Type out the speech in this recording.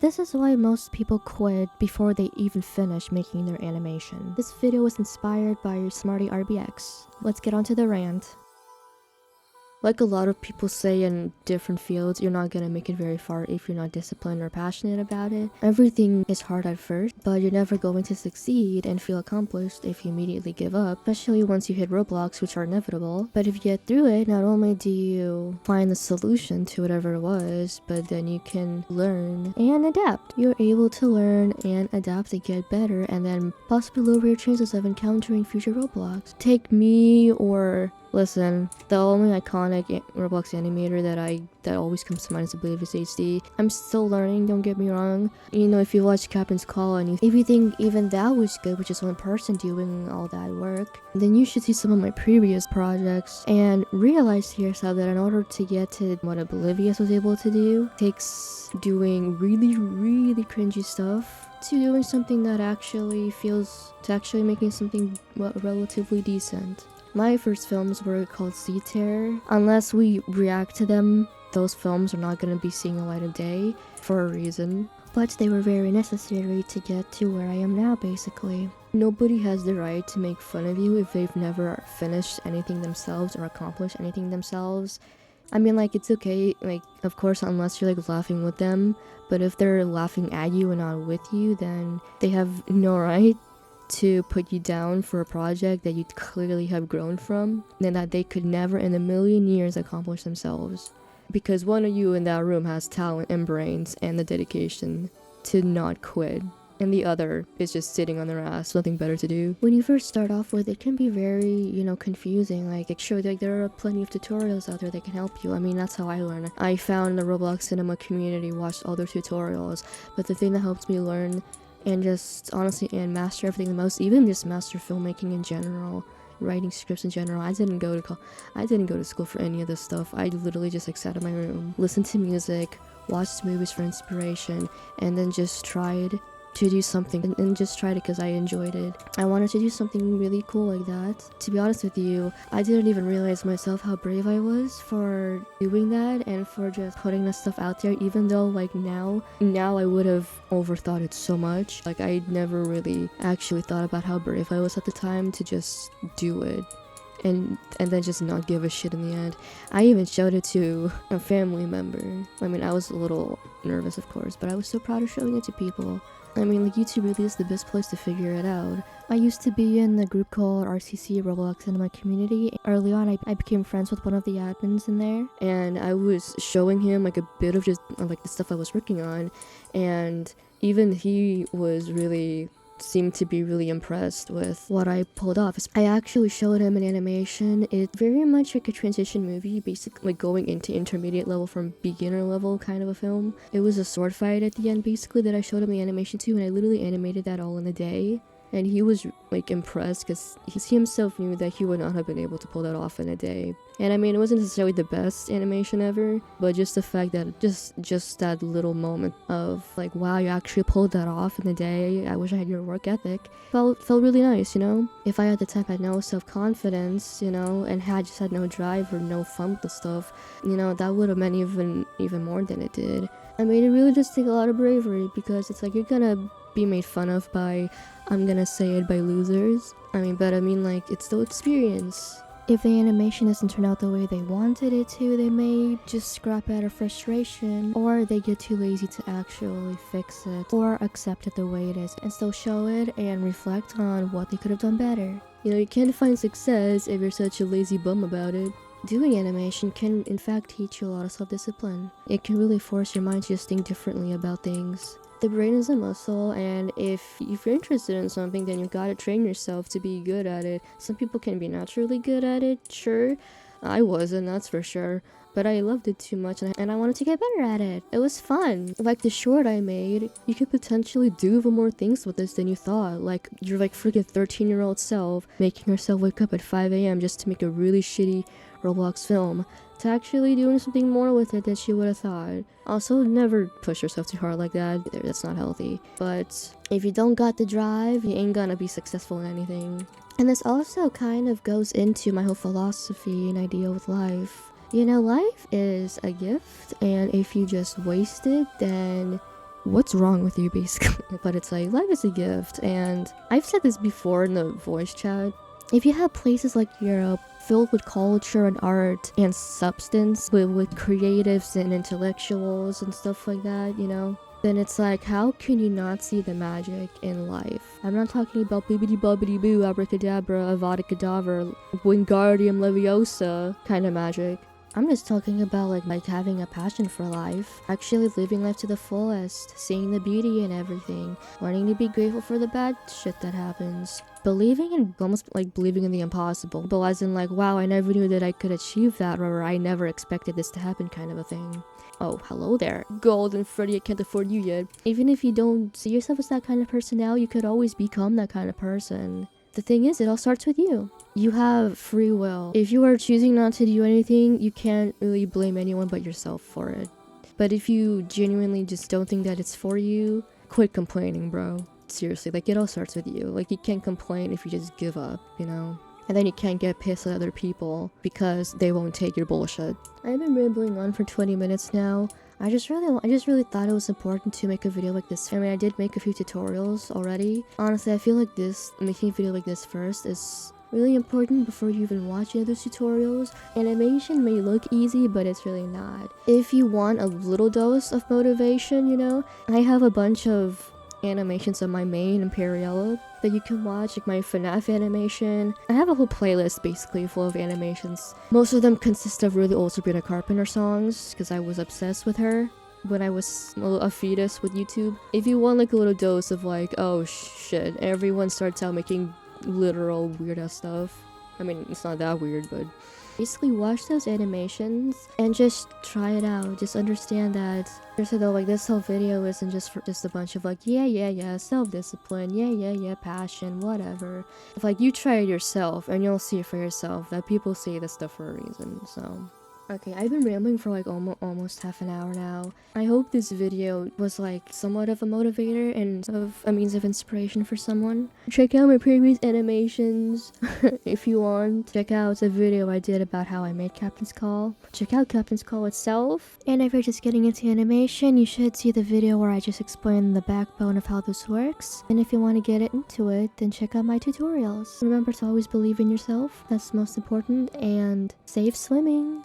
This is why most people quit before they even finish making their animation. This video was inspired by SmartyRBX. Let's get onto the rant. Like a lot of people say in different fields, you're not gonna make it very far if you're not disciplined or passionate about it. Everything is hard at first, but you're never going to succeed and feel accomplished if you immediately give up, especially once you hit roadblocks, which are inevitable. But if you get through it, not only do you find the solution to whatever it was, but then you can learn and adapt. You're able to learn and adapt to get better and then possibly lower your chances of encountering future roadblocks. Take me or... Listen, the only iconic Roblox animator that always comes to mind is Oblivious HD. I'm still learning, don't get me wrong. You know, if you watch Captain's Call and if you think even that was good, which is one person doing all that work, then you should see some of my previous projects and realize to yourself that in order to get to what Oblivious was able to do, it takes doing really cringy stuff to doing something that actually making something relatively decent. My first films were called Sea Terror. Unless we react to them, those films are not going to be seeing the light of day for a reason. But they were very necessary to get to where I am now, basically. Nobody has the right to make fun of you if they've never finished anything themselves or accomplished anything themselves. I mean, like, it's okay, like, of course, unless you're, like, laughing with them. But if they're laughing at you and not with you, then they have no right to put you down for a project that you clearly have grown from and that they could never in a million years accomplish themselves. Because one of you in that room has talent and brains and the dedication to not quit, and the other is just sitting on their ass, nothing better to do. When you first start off with it can be very, confusing. Like, sure, like, there are plenty of tutorials out there that can help you. I mean, that's how I learned. I found the Roblox cinema community, watched other tutorials, but the thing that helped me learn and just honestly and master everything the most, even just master filmmaking in general, writing scripts in general. I didn't go to school for any of this stuff. I literally just sat in my room, listened to music, watched movies for inspiration, and then just tried to do something and just tried it because I enjoyed it. I wanted to do something really cool like that. To be honest with you, I didn't even realize myself how brave I was for doing that and for just putting this stuff out there, even though like now I would have overthought it so much. Like, I never really actually thought about how brave I was at the time to just do it and then just not give a shit in the end. I even showed it to a family member. I mean, I was a little nervous, of course, but I was so proud of showing it to people. I mean, like, YouTube really is the best place to figure it out. I used to be in a group called RCC, Roblox Cinema Community. Early on, I became friends with one of the admins in there, and I was showing him, like, a bit of just, like, the stuff I was working on, and even he was seemed to be really impressed with what I pulled off. I actually showed him an animation. It's very much like a transition movie, basically like going into intermediate level from beginner level kind of a film. It was a sword fight at the end basically that I showed him the animation to, and I literally animated that all in a day. And he was like impressed because he himself knew that he would not have been able to pull that off in a day. And I mean, it wasn't necessarily the best animation ever, but just the fact that just that little moment of like, wow, you actually pulled that off in a day. I wish I had your work ethic. Felt really nice, If I at the time had no self-confidence, and just had no drive or no fun with the stuff, that would have meant even more than it did. I mean, it really does take a lot of bravery because it's like you're gonna be made fun of by, I'm gonna say it, by losers. But it's still experience. If the animation doesn't turn out the way they wanted it to, they may just scrap out of frustration, or they get too lazy to actually fix it, or accept it the way it is, and still show it and reflect on what they could have done better. You can't find success if you're such a lazy bum about it. Doing animation can in fact teach you a lot of self-discipline. It can really force your mind to just think differently about things. The brain is a muscle, and if you're interested in something, then you've got to train yourself to be good at it. Some people can be naturally good at it, sure. I wasn't, that's for sure. But I loved it too much, and I wanted to get better at it. It was fun. Like the short I made, you could potentially do even more things with this than you thought. Like, you're like freaking 13-year-old self making herself wake up at 5 a.m. just to make a really shitty Roblox film, to actually doing something more with it than she would have thought. Also, never push yourself too hard like that. That's not healthy. But if you don't got the drive, you ain't gonna be successful in anything. And this also kind of goes into my whole philosophy and idea with life. Life is a gift, and if you just waste it, then what's wrong with you, basically? But it's like, life is a gift, and I've said this before in the voice chat. If you have places like Europe filled with culture and art and substance, with creatives and intellectuals and stuff like that, you know, then it's like, how can you not see the magic in life? I'm not talking about bibbidi bobbidi boo, abracadabra, avada kedavra, wingardium leviosa kind of magic. I'm just talking about like having a passion for life, actually living life to the fullest, seeing the beauty in everything, learning to be grateful for the bad shit that happens, believing in, almost like believing in the impossible, but as in like, wow, I never knew that I could achieve that, or I never expected this to happen kind of a thing. Oh, hello there, Golden Freddy, I can't afford you yet. Even if you don't see yourself as that kind of person now, you could always become that kind of person. The thing is, it all starts with you. You have free will. If you are choosing not to do anything, you can't really blame anyone but yourself for it. But if you genuinely just don't think that it's for you, quit complaining, bro. Seriously, like, it all starts with you. Like, you can't complain if you just give up, you know? And then you can't get pissed at other people because they won't take your bullshit. I've been rambling on for 20 minutes now. I just really thought it was important to make a video like this. I mean, I did make a few tutorials already. Honestly, I feel like making a video like this first is really important before you even watch any of those tutorials. Animation may look easy, but it's really not. If you want a little dose of motivation, you know, I have a bunch of animations on my main Imperiella that you can watch, like my FNAF animation. I have a whole playlist basically full of animations. Most of them consist of really old Sabrina Carpenter songs, because I was obsessed with her when I was a fetus with YouTube. If you want like a little dose of like, oh shit, everyone starts out making literal weird ass stuff. I mean, it's not that weird, but basically watch those animations and just try it out. Just understand that, seriously though, like, this whole video isn't just for just a bunch of like, yeah, self-discipline, yeah, passion, whatever. If like you try it yourself and you'll see for yourself that people say this stuff for a reason. So okay, I've been rambling for like almost half an hour now. I hope this video was like somewhat of a motivator and of a means of inspiration for someone. Check out my previous animations if you want. Check out the video I did about how I made Captain's Call. Check out Captain's Call itself. And if you're just getting into animation, you should see the video where I just explain the backbone of how this works. And if you want to get into it, then check out my tutorials. Remember to always believe in yourself. That's most important. And safe swimming!